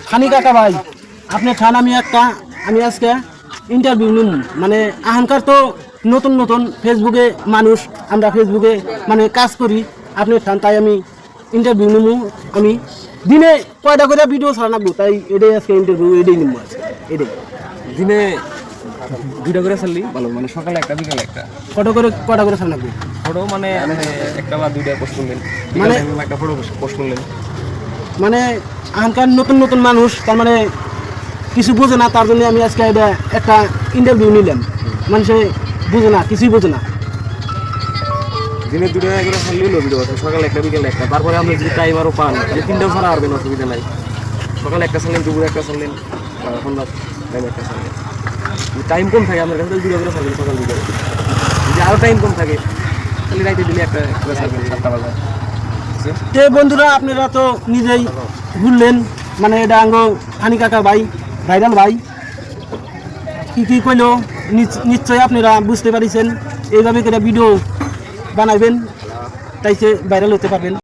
খানি কাকা ভাই আপনি খান আমি আজকে ইন্টারভিউ নিব মানে আহংকার তো নতুন নতুন ফেসবুকে মানুষ আমরা ফেসবুকে মানে কাজ করি আপনি খান তাই আমি ইন্টারভিউ নিব আমি দিনে কয়টা করে ভিডিও ছাড়াবো তাই এটাই আজকে ইন্টারভিউ এটাই নিব আজকে এটাই দিনে দুইটা করে চাললি ভালো মানে সকালে একটা বিকালে একটা কটা করে ছাড়াবো ফটো মানে একটা বা দুইটা পোস্ট করলেন মানে একটা ফটো পোস্ট করলেন মানে আহংকার নতুন নতুন মানুষ তার মানে কিছু বোঝে না তার জন্য আমি আজকে এটা একটা ইন্টারভিউ নিলাম মানুষে বুঝে না কিছুই বোঝে না দিনে দুটো করে চাললি হলো ভিডিও সকালে একটা বিকালে একটা তারপরে আপনি যদি টাইম আরও পান যে তিনটাও ছাড়া পারবেন অসুবিধা নাই সকালে একটা চাললেন দুপুরে একটা চাললেন সন্ধ্যা টাইম একটা চাললেন টাইম কম থাকে আপনার কাছে দুটো করে চালবেন সকাল বিকালে যদি আরও টাইম কম থাকে তাহলে রাইতে দিলে একটা চালবেন 7টা বাজে তে বন্ধুরা আপনারা তো নিজেই ঘুরলেন মানে এটা আঙ্গ খানি কাকা ভাই ভাইরাল ভাই কি কইলো নিশ্চয়ই আপনারা বুঝতে পারিছেন এইভাবে করে ভিডিও বানাইবেন তাইছে ভাইরাল হতে পারবেন।